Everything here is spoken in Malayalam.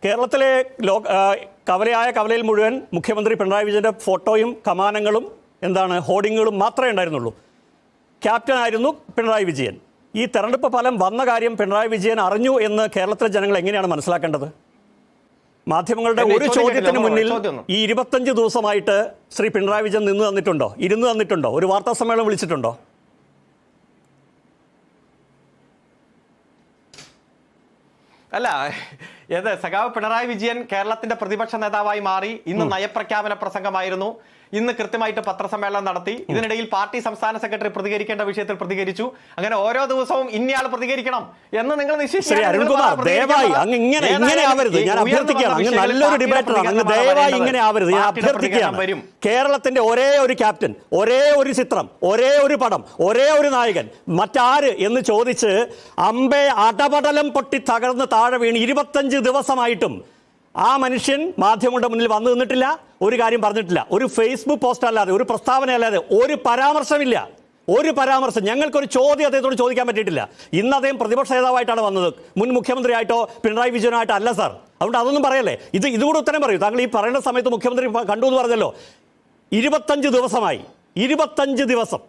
കേരളത്തിലെ കവലയായ കവലയിൽ മുഴുവൻ മുഖ്യമന്ത്രി പിണറായി വിജയൻ്റെ ഫോട്ടോയും കമാനങ്ങളും ഹോർഡിങ്ങുകളും മാത്രമേ ഉണ്ടായിരുന്നുള്ളൂ. ക്യാപ്റ്റനായിരുന്നു പിണറായി വിജയൻ. ഈ തെരഞ്ഞെടുപ്പ് ഫലം വന്ന കാര്യം പിണറായി വിജയൻ അറിഞ്ഞു എന്ന് കേരളത്തിലെ ജനങ്ങൾ എങ്ങനെയാണ് മനസ്സിലാക്കേണ്ടത്? മാധ്യമങ്ങളുടെ ഒരു ചോദ്യത്തിന് മുന്നിൽ ഈ 25 ദിവസമായിട്ട് ശ്രീ പിണറായി വിജയൻ ഇരുന്ന് തന്നിട്ടുണ്ടോ? ഒരു വാർത്താ സമ്മേളനം വിളിച്ചിട്ടുണ്ടോ? അല്ല, സഖാവ് പിണറായി വിജയൻ കേരളത്തിന്റെ പ്രതിപക്ഷ നേതാവായി മാറി. ഇന്ന് നയപ്രഖ്യാപന പ്രസംഗമായിരുന്നു. ഇന്ന് കൃത്യമായിട്ട് പത്രസമ്മേളനം നടത്തി. ഇതിനിടയിൽ പാർട്ടി സംസ്ഥാന സെക്രട്ടറി പ്രതികരിക്കേണ്ട വിഷയത്തിൽ പ്രതികരിച്ചു. അങ്ങനെ ഓരോ ദിവസവും ഇന്നയാൾ പ്രതികരിക്കണം എന്ന് നിങ്ങൾ വരും. കേരളത്തിന്റെ ഒരേ ഒരു ക്യാപ്റ്റൻ, ഒരേ ഒരു ചിത്രം, ഒരേ ഒരു പടം, ഒരേ ഒരു നായകൻ, മറ്റാര് എന്ന് ചോദിച്ച് അമ്പെ അടപടലം പൊട്ടി തകർന്ന് താഴെ വീണ് 25 ദിവസമായിട്ടും ആ മനുഷ്യൻ മാധ്യമങ്ങളുടെ മുന്നിൽ വന്നു നിന്നിട്ടില്ല, ഒരു കാര്യം പറഞ്ഞിട്ടില്ല. ഒരു ഫേസ്ബുക്ക് പോസ്റ്റ് അല്ലാതെ, ഒരു പ്രസ്താവന അല്ലാതെ ഒരു പരാമർശമില്ല. ഒരു പരാമർശം, ഞങ്ങൾക്കൊരു ചോദ്യം അദ്ദേഹത്തോട് ചോദിക്കാൻ പറ്റിയിട്ടില്ല. ഇന്ന് അദ്ദേഹം പ്രതിപക്ഷ നേതാവായിട്ടാണ് വന്നത്, മുൻ മുഖ്യമന്ത്രിയായിട്ടോ പിണറായി വിജയനായിട്ടോ അല്ല സാർ. അതുകൊണ്ട് അതൊന്നും പറയല്ലേ. ഇതുകൂടെ ഉത്തരം പറയൂ. താങ്കൾ ഈ പറയുന്ന സമയത്ത് മുഖ്യമന്ത്രി കണ്ടു എന്ന് പറഞ്ഞല്ലോ. 25 ദിവസമായി, 25 ദിവസം